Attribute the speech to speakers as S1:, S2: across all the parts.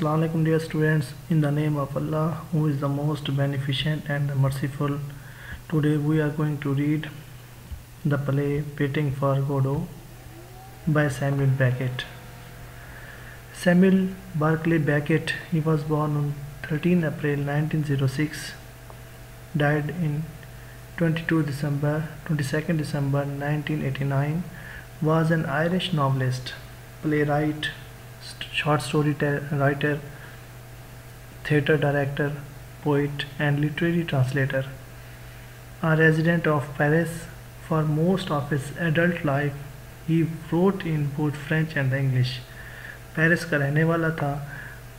S1: Assalamu alaikum dear students, in the name of Allah who is the most beneficent and merciful. Today we are going to read the play Waiting for Godot by Samuel Beckett. Samuel Barclay Beckett, he was born on 13 April 1906, died in 22nd December 1989, was an Irish novelist, playwright, short story writer, theatre director, poet and literary translator. A resident of Paris for most of his adult life, he wrote in both French and English. Paris का रहने वाला था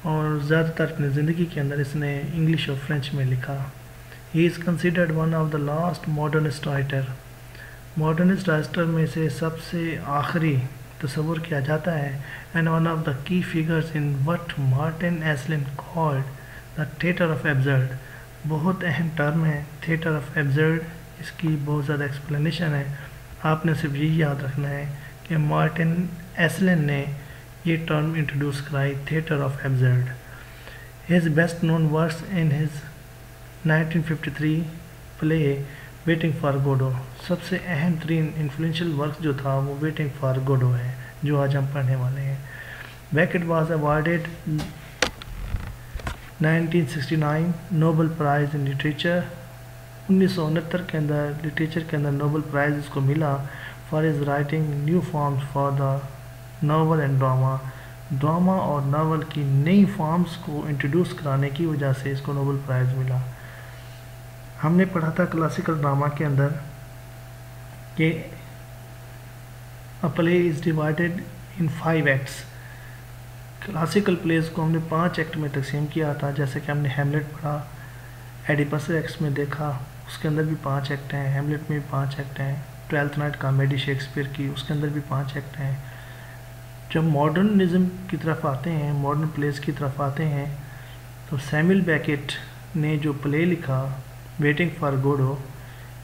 S1: और ज़्यादातर अपनी ज़िंदगी के अंदर इसने इंग्लिश और फ्रेंच में लिखा. He is considered one of the last modernist writer. Modernist writer में से सबसे आखिरी तस्वुर किया जाता है and one of the key figures in what Martin Esslin called the theatre of absurd. बहुत अहम टर्म है थिएटर ऑफ एब्सर्ड. इसकी बहुत ज़्यादा एक्सप्लेनेशन है. आपने सिर्फ यही याद रखना है कि मार्टिन एस्लिन ने ये टर्म इंट्रोड्यूस कराई, theatre of absurd. His best known works in his 1953 play waiting for Godot. सबसे अहम तरीन इन्फ्लुएंशियल वर्क जो था वो वेटिंग फॉर गोडो है जो आज हम पढ़ने वाले हैं. Beckett was awarded 1969 Nobel prize in literature. 1969 के अंदर लिटरेचर के अंदर नोबेल प्राइज़ इसको मिला for his writing new forms for the novel and drama. Drama और नावल की नई फॉर्म्स को इंट्रोड्यूस कराने की वजह से इसको नोबेल प्राइज़ मिला. हमने पढ़ा था क्लासिकल ड्रामा के अंदर कि अ play is divided in 5 acts. Classical place को हमने 5 एक्ट में तकसीम किया था. जैसे कि हमने हैमलेट पढ़ा, एडिपस एक्ट्स में देखा, उसके अंदर भी 5 एक्ट हैं. हैमलेट में भी 5 एक्ट हैं. ट्वेल्थ नाइट कॉमेडी शेक्सपियर की, उसके अंदर भी 5 एक्ट हैं. जब मॉडर्निज्म की तरफ आते हैं, मॉडर्न प्लेस की तरफ आते हैं, तो सैमुअल बेकेट ने जो प्ले लिखा वेटिंग फॉर गोडो,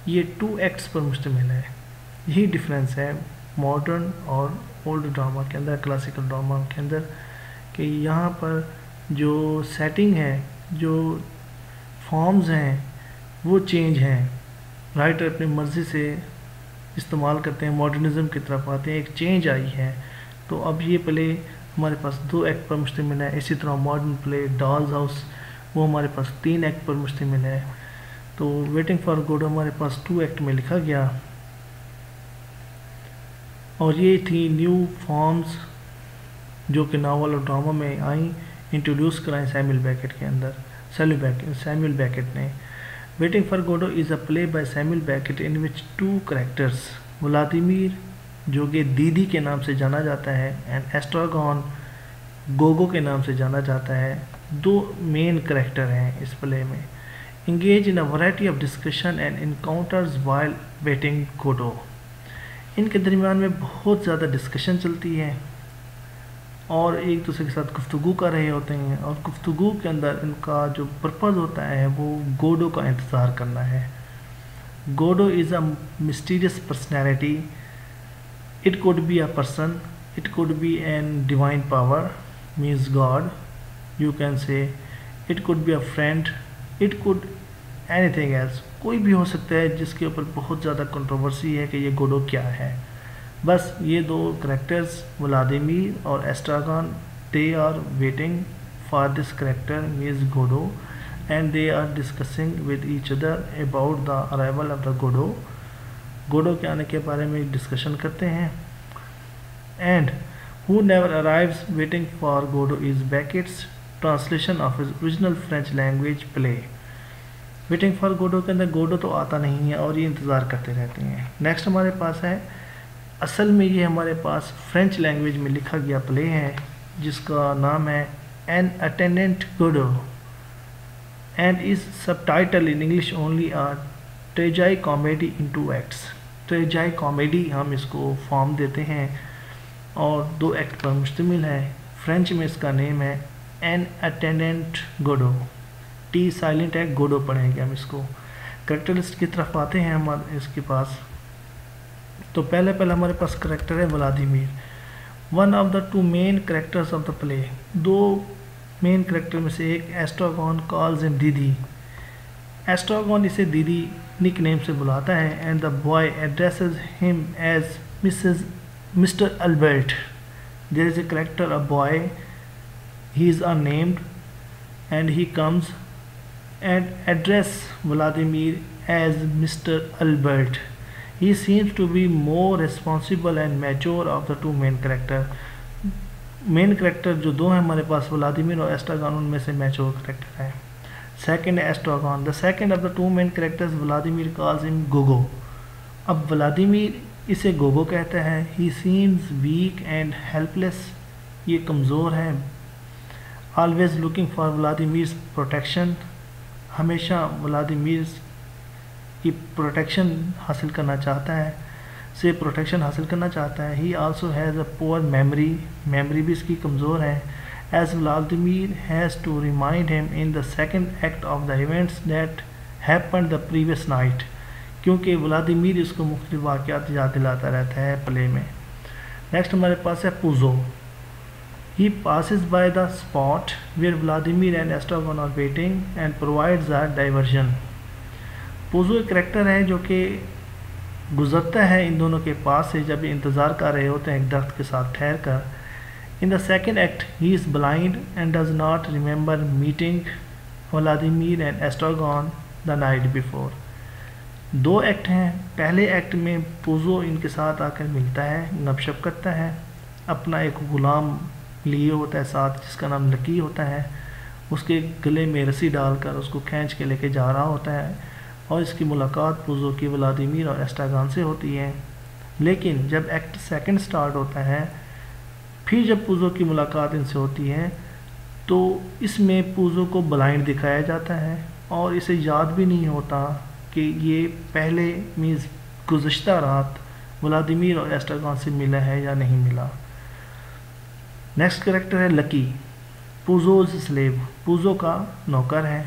S1: ये 2 एक्ट्स पर मुश्तमिल है. यही डिफरेंस है मॉडर्न और ओल्ड ड्रामा के अंदर, क्लासिकल ड्रामा के अंदर, कि यहाँ पर जो सेटिंग है, जो फॉर्म्स हैं, वो चेंज हैं. राइटर अपनी मर्ज़ी से इस्तेमाल करते हैं, मॉडर्निज्म की तरफ आते हैं, एक चेंज आई है. तो अब ये प्ले हमारे पास 2 एक्ट पर मुश्तमिल है. इसी तरह मॉडर्न प्ले डॉल्स हाउस वो हमारे पास 3 एक्ट पर मुश्तमिल है. तो वेटिंग फॉर गोडो हमारे पास 2 एक्ट में लिखा गया और ये थी न्यू फॉर्म्स जो कि नावल और ड्रामा में आई, इंट्रोड्यूस कराएं सैमुअल बेकेट के अंदर. सैमुअल बेकेट ने. Waiting for Godot is a play by Samuel Beckett in which 2 characters, Vladimir जो कि दीदी के नाम से जाना जाता है एंड एस्ट्रागॉन गोगो के नाम से जाना जाता है, 2 मेन कैरेक्टर हैं इस प्ले में. engage in a variety of discussion and encounters while waiting Godot. इनके दरमियान में बहुत ज़्यादा डिस्कशन चलती है और एक दूसरे के साथ गुफ्तगू कर रहे होते हैं और गुफ्तगू के अंदर इनका जो पर्पज़ होता है वो गोडो का इंतज़ार करना है. Godot is a mysterious personality. It could be a person, it could be an divine power means God, you can say. It could be a friend, it could anything else. कोई भी हो सकता है जिसके ऊपर बहुत ज़्यादा कंट्रोवर्सी है कि ये गोडो क्या है. बस ये 2 करेक्टर्स व्लादिमीर और Estragon, they are waiting for this character means Godot and they are discussing with each other about the arrival of the Godot. Godot के आने के बारे में डिस्कशन करते हैं. And who never arrives waiting for Godot is Beckett's translation of his original French language play. Waiting for Godot के अंदर गोडो तो आता नहीं है और ये इंतज़ार करते रहते हैं. नेक्स्ट हमारे पास है, असल में ये हमारे पास फ्रेंच लैंग्वेज में लिखा गया प्ले है जिसका नाम है en attendant Godot and is subtitle in English only a tragicomedy in 2 acts. Tragicomedy हम इसको फॉर्म देते हैं और 2 एक्ट पर मुश्तमिल है. फ्रेंच में इसका नेम है एन अटेंडेंट गोडो. टी साइलेंट है, गोडो पढ़ेंगे हम इसको. करेक्टरिस्ट की तरफ आते हैं हमारे इसके पास. तो पहले हमारे पास करेक्टर है Vladimir. One of the 2 main characters of the play. 2 main character में से एक, एस्ट्रागॉन कॉल्स हिम दीदी। एस्ट्रागॉन इसे दीदी निक नेम से बुलाता है and the boy addresses him as mister Albert. There is a character, a boy, he is unnamed and he comes and address Vladimir as Mr. Albert. He seems to be more responsible and mature of the two main character. Main character जो दो हैं हमारे पास, Vladimir और एस्ट्रागॉन, उनमें से mature character है। Second है Estragon, the second of the two main characters, Vladimir calls him Gogo. अब व्लादिमीर इसे गोगो कहता है। He seems weak and helpless, ये कमज़ोर है। Always looking for Vladimir's protection, हमेशा व्लादिमीर की प्रोटेक्शन हासिल करना चाहता है, से प्रोटेक्शन हासिल करना चाहता है। He also has a poor memory, memory भी इसकी कमज़ोर है। As Vladimir has to remind him in the second act of the events that happened the previous night, क्योंकि व्लादिमीर इसको मुख्तलिफ वाक़यात याद दिलाता रहता है प्ले में। नेक्स्ट हमारे पास है पूजो। He passes by the spot where Vladimir and Estragon are waiting and provides a diversion. पूजो एक करेक्टर है जो कि गुजरता है इन दोनों के पास से जब इंतज़ार कर रहे होते हैं एक दरख्त के साथ ठहर कर। In the second act he is blind and does not remember meeting Vladimir and Estragon the night before. दो एक्ट हैं। पहले एक्ट में पूजो इनके साथ आकर मिलता है, गपशप करता है, अपना एक ग़ुलाम लिए होता है साथ जिसका नाम लकी होता है, उसके गले में रस्सी डालकर उसको खींच के लेके जा रहा होता है और इसकी मुलाकात पूजो की व्लादिमीर और एस्ट्रागॉन से होती है। लेकिन जब एक्ट सेकंड स्टार्ट होता है, फिर जब पूजो की मुलाकात इनसे होती है तो इसमें पूजो को ब्लाइंड दिखाया जाता है और इसे याद भी नहीं होता कि ये पहले मीन्स गुज़श्ता रात व्लादिमीर और एस्ट्रागॉन से मिला है या नहीं मिला। नेक्स्ट करेक्टर है लकी, पूजोज स्लेव, पूजो का नौकर है,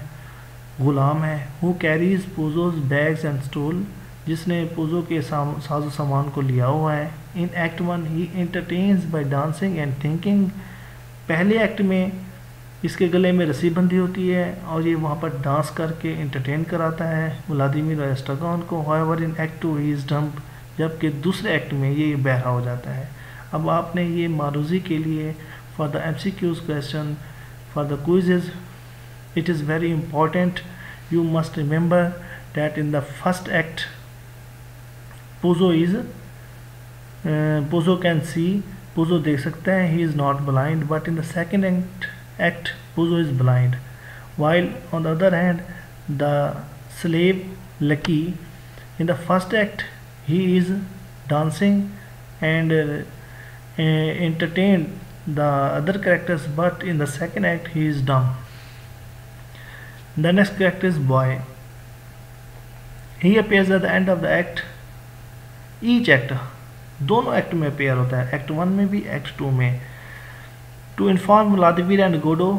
S1: ग़ुलाम है। Who carries Pozzo's bags and stool, जिसने पूजो के साजो सामान को लिया हुआ है। In act one he entertains by dancing and thinking. पहले एक्ट में इसके गले में रस्सी बंधी होती है और ये वहाँ पर डांस करके एंटरटेन कराता है व्लादिमीर और एस्ट्रागॉन को। However in act two he is dumb, जबकि दूसरे एक्ट में ये बहरा हो जाता है। अब आपने ये मारूजी के लिए for the MCQs question, for the quizzes, it is very important, you must remember that in the first act Pozzo can see, Pozzo देख सकता है, he is not blind, but in the second act Pozzo is blind. While on the other hand the slave Lucky, in the first act he is dancing and entertain the other characters, but in the second act he is dumb. The next character is boy. He appears at the end of the act. Each act, दोनों act में appear होता है, act one में भी act two में, to inform Vladimir and Godot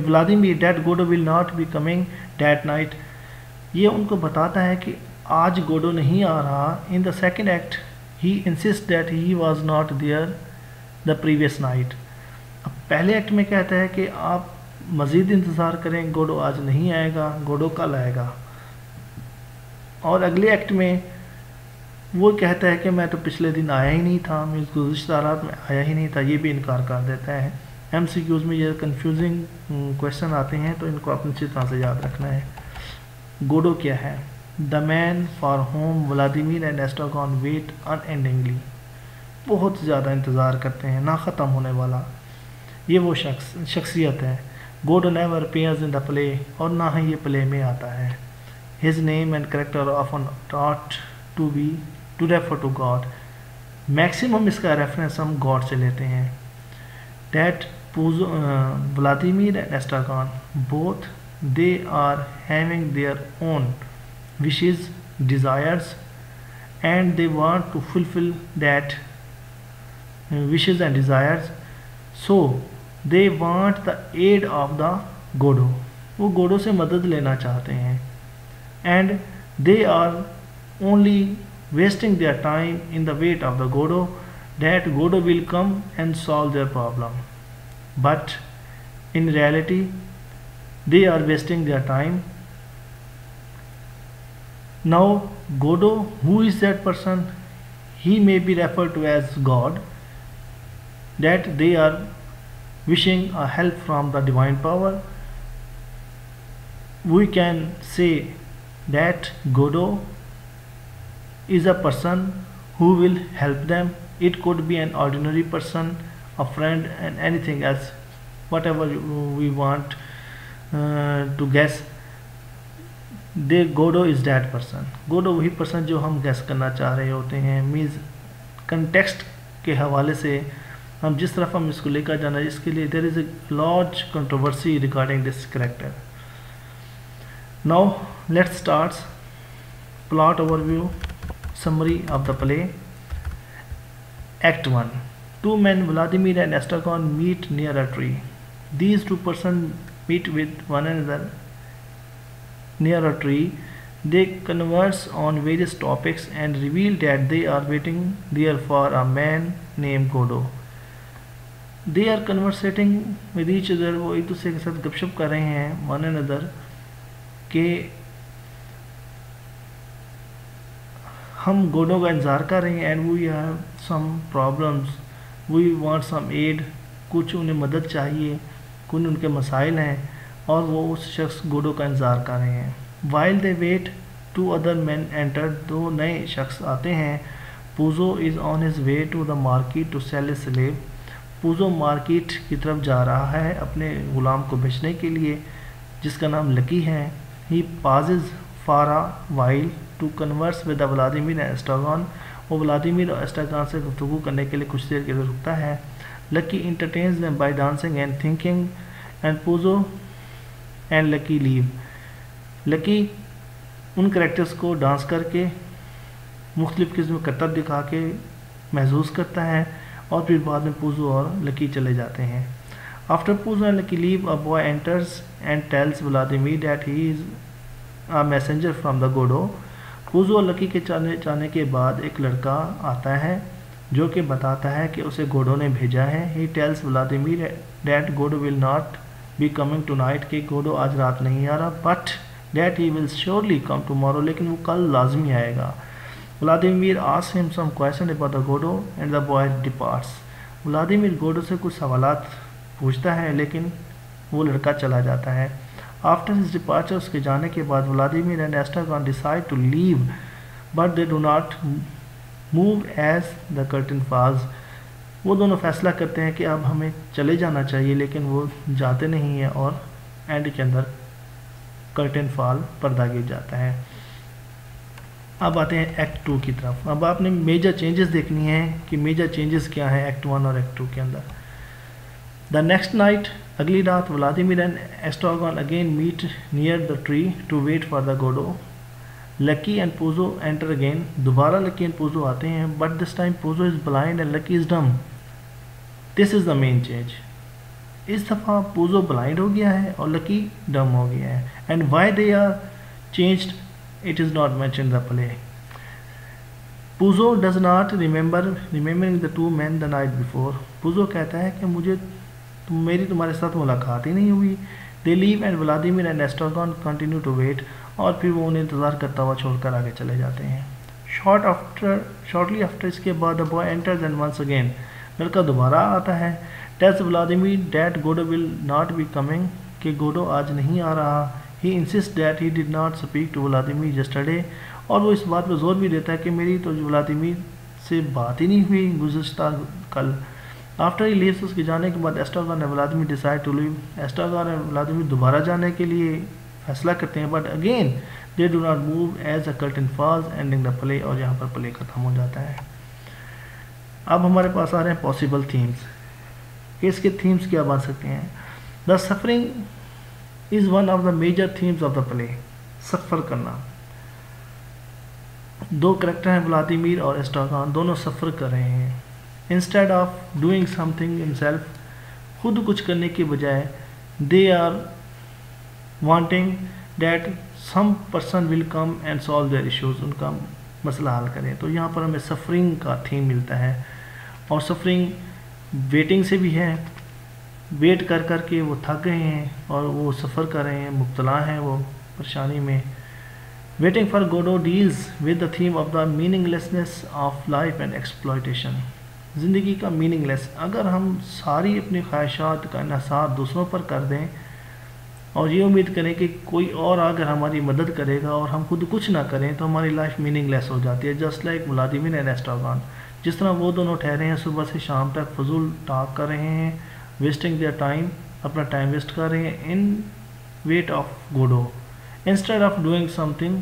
S1: Vladimir that Godot will not be coming that night. ये उनको बताता है कि आज गोडो नहीं आ रहा। In the second act he insist that he was not there the previous night. अब पहले एक्ट में कहता है कि आप मज़ीद इंतज़ार करें, गोडो आज नहीं आएगा, गोडो कल आएगा। और अगले एक्ट में वो कहता है कि मैं तो पिछले दिन आया ही नहीं था, मैं गुज़श्ता रात में आया ही नहीं था, ये भी इनकार कर देता है। MCQs में ये कंफ्यूजिंग क्वेश्चन आते हैं तो इनको अपनी अच्छी तरह से याद रखना है। गोडो क्या है? The man for whom Vladimir and Estragon wait unendingly, बहुत ज़्यादा इंतज़ार करते हैं, ना ख़त्म होने वाला, ये वो शख्सियत है। Godot never appears in the play, और ना ही ये प्ले में आता है। His name and character often thought to refer to God, maximum इसका रेफरेंस हम गॉड से लेते हैं। That Vladimir and Estragon both they are having their own wishes, desires, and they want to fulfill that wishes and desires, so they want the aid of the godo, वो गोडो से मदद लेना चाहते हैं। and they are only wasting their time in the wait of the godo, that godo will come and solve their problem। but in reality they are wasting their time. Now Godot, who is that person? He may be referred to as God, that they are wishing a help from the divine power. We can say that Godot is a person who will help them. It could be an ordinary person, a friend, and anything else, whatever we want to guess. They Godot is that person. Godot वही person जो हम gas करना चाह रहे होते हैं. Means context के हवाले से हम जिस तरफ हम इसको लेकर जाना है, इसके लिए there is a large controversy regarding this character. Now let's start plot overview, summary of the play. Act 1. Two men, Vladimir and Estragon, meet near a tree. These two persons meet with one another near a tree. They converse on various topics and reveal that they are waiting there for a man named Godot. They are conversating with each other. वो एक दूसरे के साथ गपशप कर रहे हैं, one another, के हम गोडो का इंतज़ार कर रहे हैं. And we have some problems, we want some aid. कुछ उन्हें मदद चाहिए, कुछ उनके मसाइल हैं और वो उस शख्स गोडो का इंतज़ार कर रहे हैं. While they wait, two other man enter. दो नए शख्स आते हैं. Pozzo is on his way to the market to sell a slave. Pozzo market की तरफ जा रहा है अपने ग़ुलाम को बेचने के लिए, जिसका नाम लकी है. He pauses for a while to converse with Vladimir and Estragon. वो व्लादिमीर और एस्ट्रागॉन से गुफ्तगू करने के लिए कुछ देर के लिए रुकता है. Lucky entertains them by dancing and thinking and Pozzo and Lucky leave. Lucky उन करेक्टर्स को डांस करके मुख्तलिफ़ किस्म के करतब दिखा के महसूस करता है और फिर बाद में पूजो और लकी चले जाते हैं. After Pozzo and Lucky leave, a boy enters and tells Vladimir that he is a messenger from the Godot. Pozzo और लकी के जाने के बाद एक लड़का आता है जो कि बताता है कि उसे गोडो ने भेजा है. He tells Vladimir that Godot will not be coming tonight, कि गोडो आज रात नहीं आ रहा, but that he will surely come tomorrow, लेकिन वो कल लाजमी आएगा. Vladimir asks him some question about the Godot and the boy departs. Vladimir Godot से कुछ सवालात पूछता है लेकिन वो लड़का चला जाता है. After his departure, उसके जाने के बाद Vladimir and Estragon decide to leave, but they do not move as the curtain falls. वो दोनों फैसला करते हैं कि अब हमें चले जाना चाहिए, लेकिन वो जाते नहीं हैं और एंड के अंदर कर्टन फॉल, पर्दा गिर जाता है. अब आते हैं एक्ट 2 की तरफ. अब आपने मेजर चेंजेस देखनी है कि मेजर चेंजेस क्या हैं एक्ट 1 और एक्ट 2 के अंदर. द नेक्स्ट नाइट, अगली रात, Vladimir and Estragon again meet near the tree to wait for the Godot. Lucky and Pozzo enter again. दोबारा लकी एंड पूजो आते हैं, but this time Pozzo is blind and Lucky is dumb. This is the main change. इस दफ़ा पूजो blind हो गया है और lucky डम हो गया है. And why they are changed, it is not mention in the play. Pozzo does not remembering the two man the night before. Pozzo कहता है कि मुझे मेरी तुम्हारे साथ मुलाकात ही नहीं हुई. They leave and Vladimir and Estragon continue to wait. और फिर वो उन्हें इंतज़ार करता हुआ छोड़कर आगे चले जाते हैं. शॉर्टली आफ्टर, इसके बाद the boy enters and once again, लड़का दोबारा आता है. Tells Vladimir that Godot will not be coming, कि गोडो आज नहीं आ रहा. He insist that he did not speak to Vladimir yesterday. और वो इस बात पर जोर भी देता है कि मेरी तो व्लादिमीर से बात ही नहीं हुई गुज़श्ता कल. आफ्टर ही लीव्स, उसके जाने के बाद Estragon and Vladimir decide to leave. Estragon and Vladimir दोबारा जाने के लिए फैसला करते हैं, but again they do not move as a curtain falls, ending the play. और यहाँ पर प्ले ख़त्म हो जाता है. अब हमारे पास आ रहे हैं पॉसिबल थीम्स. इसके थीम्स क्या बन सकते हैं? The suffering is one of the major themes of the play. Suffer करना. दो करेक्टर हैं, व्लादिमीर और एस्ट्रागॉन, दोनों सफ़र कर रहे हैं. Instead of doing something himself, खुद कुछ करने के बजाय they are wanting that some person will come and solve their issues, उनका मसला हल करें. तो यहाँ पर हमें सफरिंग का थीम मिलता है. और सफरिंग वेटिंग से भी है वेट कर कर के वो थक गए हैं और वो सफ़र कर रहे हैं, मुब्तला हैं वो परेशानी में। Waiting for Godot deals with the theme of the meaninglessness of life and exploitation. ज़िंदगी का मीनिंगलेस, अगर हम सारी अपनी ख्वाहिशात का इन्हिसार दूसरों पर कर दें और ये उम्मीद करें कि कोई और आकर हमारी मदद करेगा और हम खुद कुछ ना करें, तो हमारी लाइफ मीनिंगलेस हो जाती है। जस्ट लाइक व्लादिमीर एंड एस्ट्रागन, जिस तरह वो दोनों ठहरे हैं सुबह से शाम तक फजूल टॉक कर रहे हैं, वेस्टिंग देयर टाइम, अपना टाइम वेस्ट कर रहे हैं in wait of Godot, instead of doing something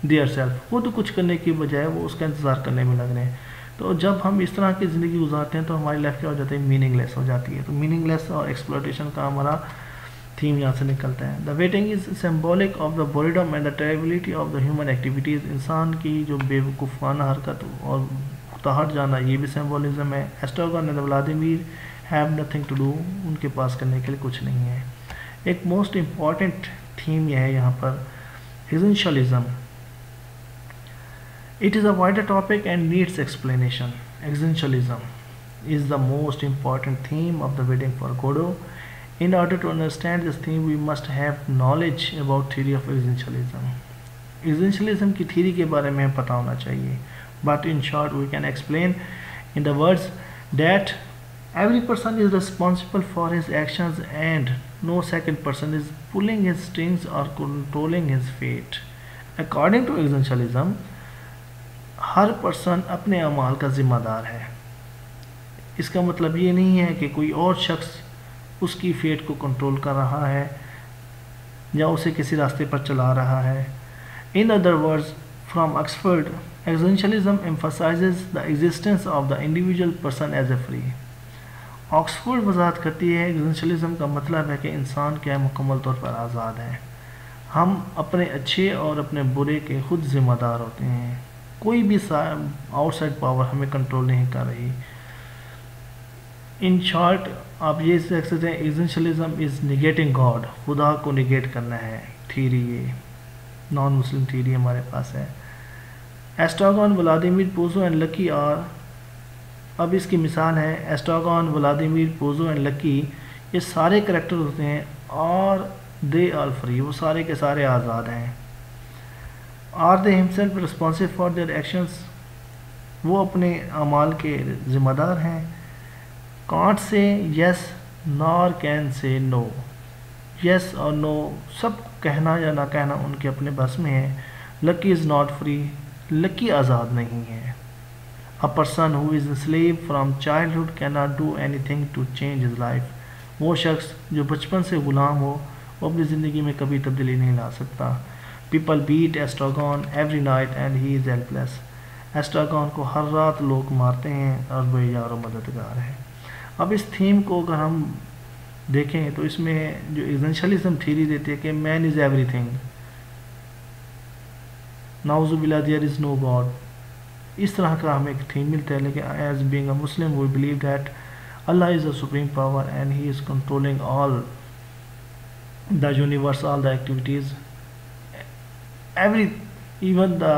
S1: their self. खुद कुछ करने की बजाय वो उसका इंतज़ार करने में लग रहे हैं। तो जब हम इस तरह की ज़िंदगी गुजारते हैं तो हमारी लाइफ क्या हो जाती है, मीनिंगलेस हो जाती है। तो मीनिंगलेस और एक्सप्लॉयटेशन का हमारा थीम यहाँ से निकलता है। The waiting is symbolic of the boredom and the terribility of the human activities. इंसान की जो बेवकूफ़ाना हरकत और उताहट जाना, ये भी सिम्बोलिज्म है। Estragon and Vladimir have nothing to do, उनके पास करने के लिए कुछ नहीं है। एक मोस्ट इम्पॉर्टेंट थीम यह है यहाँ पर, essentialism. It is a wider topic and needs explanation. Existentialism is the most important theme of the Waiting for Godot. In order to understand this theme, we must have knowledge about theory of existentialism. Existentialism की theory के बारे में हमें पता होना चाहिए. But in short, we can explain in the words that every person is responsible for his actions and no second person is pulling his strings or controlling his fate. According to existentialism, her person अपने अमाल का ज़िम्मेदार है। इसका मतलब ये नहीं है कि कोई और शख्स उसकी फेट को कंट्रोल कर रहा है या उसे किसी रास्ते पर चला रहा है। In other words, from Oxford, existentialism emphasizes the existence of the individual person as a free. Oxford वजाहत करती है एक्जिस्टेंशियलिज्म का मतलब है कि इंसान क्या है, मुकम्मल तौर पर आज़ाद है। हम अपने अच्छे और अपने बुरे के खुद ज़िम्मेदार होते हैं। कोई भी आउटसाइड पावर हमें कंट्रोल नहीं कर रही। इन शॉर्ट आप ये देख सकते हैं, एग्जिस्टेंशियलिज्म इज़ निगेटिंग गॉड, खुदा को निगेट करना है। थीरी ये नॉन मुस्लिम थीरी हमारे पास है। Estragon, Vladimir Pozzo and Lucky are, अब इसकी मिसाल है, Estragon, Vladimir Pozzo and Lucky, ये सारे करेक्टर होते हैं और दे आर फ्री, वो सारे के सारे आज़ाद हैं। Are they himself responsive for their actions, वो अपने अमाल के ज़िम्मेदार हैं। Can't say yes nor can say no, yes और नो सब कहना या ना कहना उनके अपने बस में है। Lucky is not free, Lucky आज़ाद नहीं है। A person who is slave from childhood can not do anything to change his life, वो शख्स जो बचपन से ग़ुलाम हो वो अपनी ज़िंदगी में कभी तब्दीली नहीं ला सकता। People beat Estragon every night and he is helpless, Estragon को हर रात लोग मारते हैं और वह यार मददगार है। अब इस थीम को अगर हम देखें तो इसमें जो एसेंशियलिज्म थ्योरी देती है कि मैन इज़ एवरीथिंग, नाउज़ुबिल्लाह देयर इज़ नो गॉड, इस तरह का हमें एक थीम मिलता है। लेकिन as being a Muslim we believe that Allah is a supreme power and he is controlling all the universe, all the activities, every even the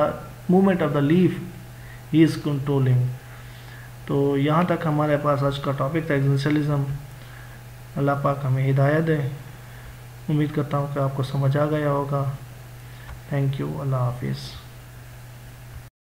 S1: movement of the leaf he is controlling। तो यहाँ तक हमारे पास आज का topic था existentialism. अल्लाह पाक हमें हिदायत दे। उम्मीद करता हूँ कि आपको समझ आ गया होगा। थैंक यू, अल्लाह हाफिज़।